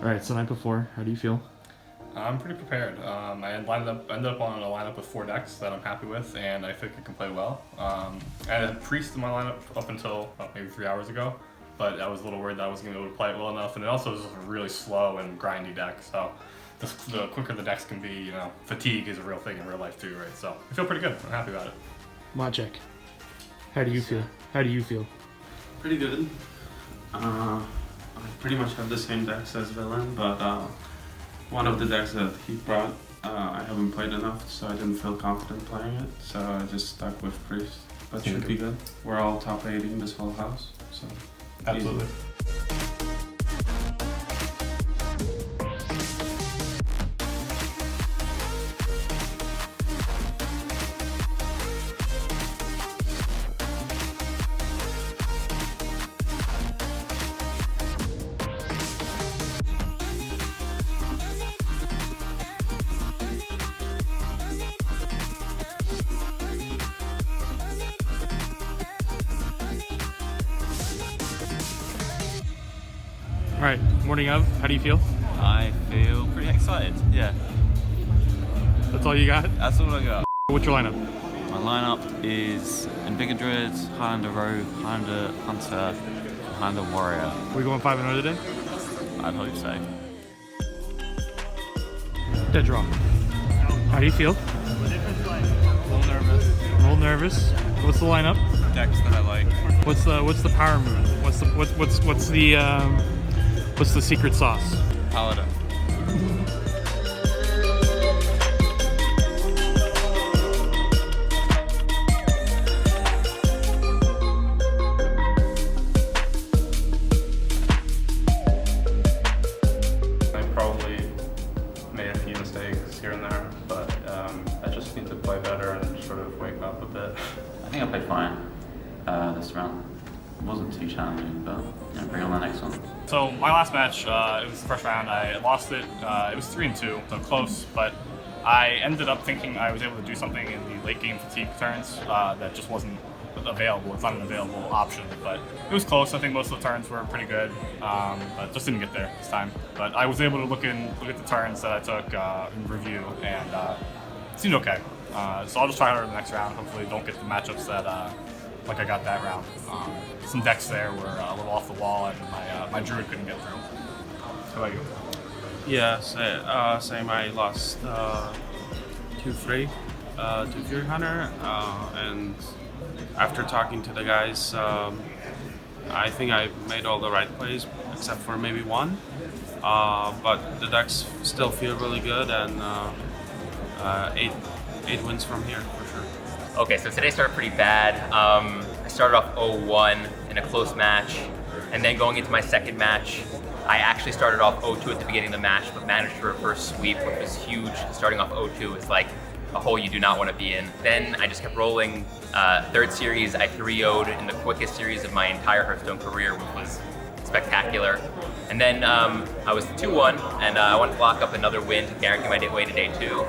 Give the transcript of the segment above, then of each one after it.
All right, so night before, how do you feel? I'm pretty prepared. I ended up on a lineup with 4 decks that I'm happy with, and I think I can play well. I had Priest in my lineup up until maybe 3 hours ago, but I was a little worried that I wasn't going to be able to play it well enough, and it also is a really slow and grindy deck, so the quicker the decks can be, fatigue is a real thing in real life too, right? So I feel pretty good. I'm happy about it. Majek, how do you feel? How do you feel? Pretty good. I pretty much have the same decks as Villain, but one of the decks that he brought, I haven't played enough, so I didn't feel confident playing it, so I just stuck with Priest. But should be good. We're all top 80 in this whole house, so Absolutely. Easy. All right, morning of, how do you feel? I feel pretty excited, yeah. That's all you got? That's all I got. What's your lineup? My lineup is Invigor Druid, Highlander Rogue, Highlander Hunter, Highlander Warrior. Are we going 5-0 today? I'd hope so. Dead draw. How do you feel? A little nervous. A little nervous. What's the lineup? Decks that I like. What's the power move? What's the secret sauce? Paladin. I probably made a few mistakes here and there, but I just need to play better and sort of wake up a bit. I think I played fine this round. It wasn't too challenging, but bring on the next one. So my last match, it was the first round. I lost it. It was 3-2, so close. But I ended up thinking I was able to do something in the late game fatigue turns that just wasn't available. It's not an available option, but it was close. I think most of the turns were pretty good, but just didn't get there this time. But I was able to look at the turns that I took in review, and it seemed okay. So I'll just try harder the next round. Hopefully, don't get the matchups that like I got that round. Some decks there were a little off the wall, and my druid couldn't get through. How about you? Yeah, same. I lost 2-3 to Fury Hunter, and after talking to the guys, I think I made all the right plays except for maybe one. But the decks still feel really good, and 8 wins from here for sure. Okay, so today started pretty bad. I started off 0-1 in a close match, and then going into my second match, I actually started off 0-2 at the beginning of the match, but managed to reverse sweep, which was huge. Starting off 0-2 is like a hole you do not want to be in. Then I just kept rolling. Third series, I 3-0'd in the quickest series of my entire Hearthstone career, which was spectacular. And then I was 2-1, and I wanted to lock up another win to guarantee my way to day 2.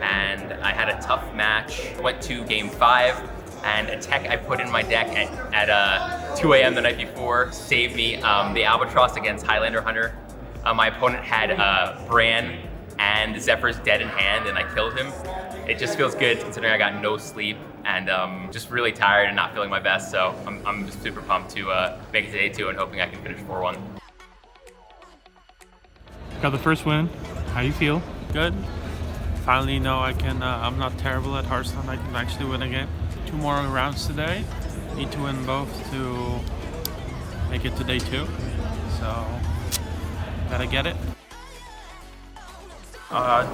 And I had a tough match. Went to game 5, and a tech I put in my deck at 2 a.m. the night before saved me. The Albatross against Highlander Hunter. My opponent had Bran and Zephyr's dead in hand, and I killed him. It just feels good considering I got no sleep and just really tired and not feeling my best. So I'm just super pumped to make it to day 2 and hoping I can finish 4-1. Got the first win. How do you feel? Good. Finally know I can, I'm not terrible at Hearthstone. I can actually win a game. 2 more rounds today. Need to win both to make it to day 2. So, gotta get it.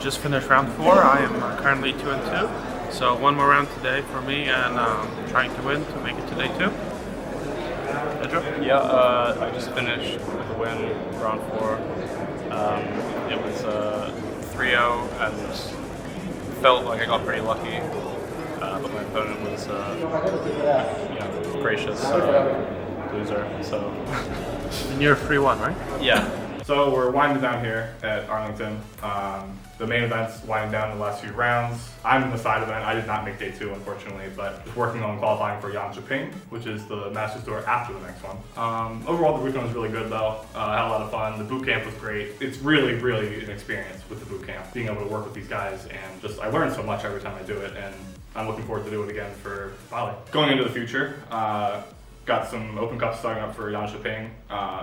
Just finished round 4. I am currently 2-2. So 1 more round today for me, and trying to win to make it to day 2. Pedro? Yeah, I just finished with a win, round 4. It was 3-0, and felt like I got pretty lucky. But my opponent was, gracious loser. So. And you're 3-1, right? Yeah. So we're winding down here at Arlington. The main event's winding down the last few rounds. I'm in the side event. I did not make day 2, unfortunately, but just working on qualifying for Yanchiping, which is the Masters Tour after the next one. Overall, the weekend was really good, though. I had a lot of fun. The boot camp was great. It's really, really an experience with the boot camp, being able to work with these guys, and just I learn so much every time I do it, and I'm looking forward to do it again for Bali. Going into the future, got some Open Cups starting up for Yanchiping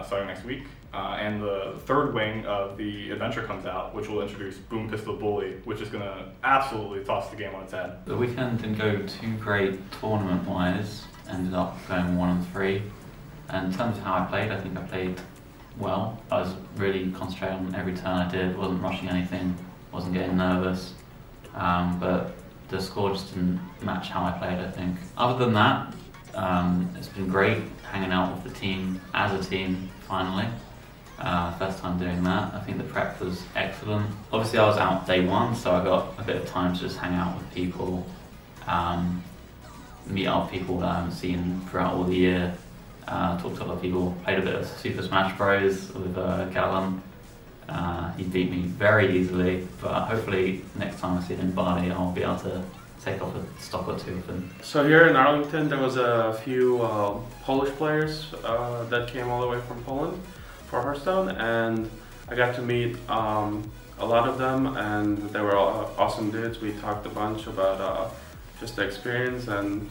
starting next week. And the third wing of the adventure comes out, which will introduce Boom Pistol Bully, which is going to absolutely toss the game on its head. The weekend didn't go too great tournament-wise. Ended up going 1-3. And in terms of how I played, I think I played well. I was really concentrating on every turn I did, wasn't rushing anything, wasn't getting nervous. But the score just didn't match how I played, I think. Other than that, it's been great hanging out with the team as a team, finally. First time doing that. I think the prep was excellent. Obviously I was out day 1, so I got a bit of time to just hang out with people, meet up people that I haven't seen throughout all the year, talk to other people. Played a bit of Super Smash Bros with Gallon. He beat me very easily, but hopefully next time I see him in Bali I'll be able to take off a stock or 2 of him. So here in Arlington, there was a few Polish players that came all the way from Poland for Hearthstone, and I got to meet a lot of them, and they were all awesome dudes. We talked a bunch about just the experience, and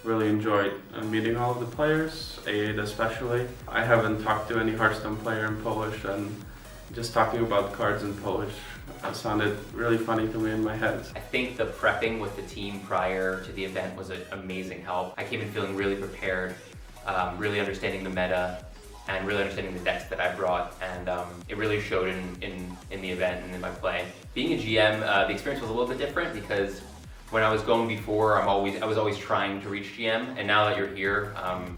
really enjoyed meeting all of the players, A8 especially. I haven't talked to any Hearthstone player in Polish, and just talking about cards in Polish sounded really funny to me in my head. I think the prepping with the team prior to the event was an amazing help. I came in feeling really prepared, really understanding the meta, and really understanding the decks that I brought, and it really showed in the event and in my play. Being a GM, the experience was a little bit different because when I was going before, I was always trying to reach GM, and now that you're here,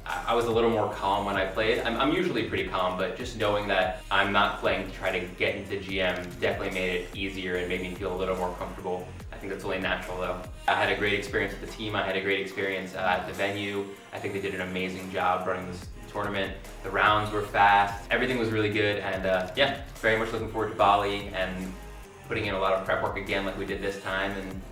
I was a little more calm when I played. I'm usually pretty calm, but just knowing that I'm not playing to try to get into GM definitely made it easier and made me feel a little more comfortable. I think that's only natural though. I had a great experience with the team. I had a great experience at the venue. I think they did an amazing job running this tournament. The rounds were fast. Everything was really good, and yeah, very much looking forward to Bali and putting in a lot of prep work again like we did this time, and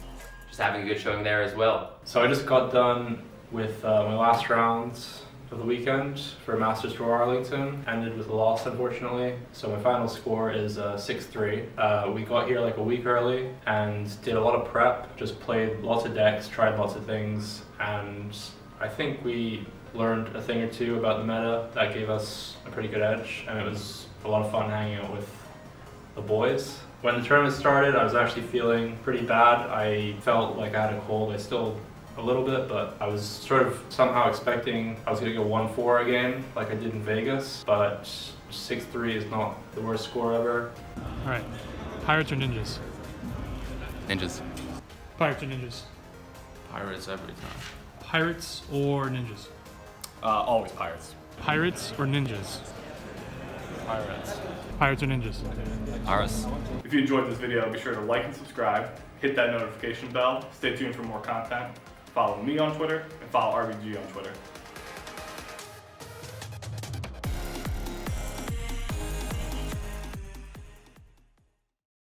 just having a good showing there as well. So I just got done with my last rounds of the weekend for Masters Tour Arlington. Ended with a loss, unfortunately. So my final score is 6-3. We got here like a week early and did a lot of prep, just played lots of decks, tried lots of things, and I think we learned a thing or 2 about the meta that gave us a pretty good edge, and it was a lot of fun hanging out with the boys. When the tournament started, I was actually feeling pretty bad. I felt like I had a cold. I still a little bit, but I was sort of somehow expecting I was going to go 1-4 again, like I did in Vegas, but 6-3 is not the worst score ever. All right, Pirates or Ninjas? Ninjas. Pirates or Ninjas? Pirates every time. Pirates or Ninjas? Always Pirates. Pirates or Ninjas? Pirates. Pirates or Ninjas? Pirates. If you enjoyed this video, be sure to like and subscribe, hit that notification bell, stay tuned for more content, follow me on Twitter, and follow RBG on Twitter.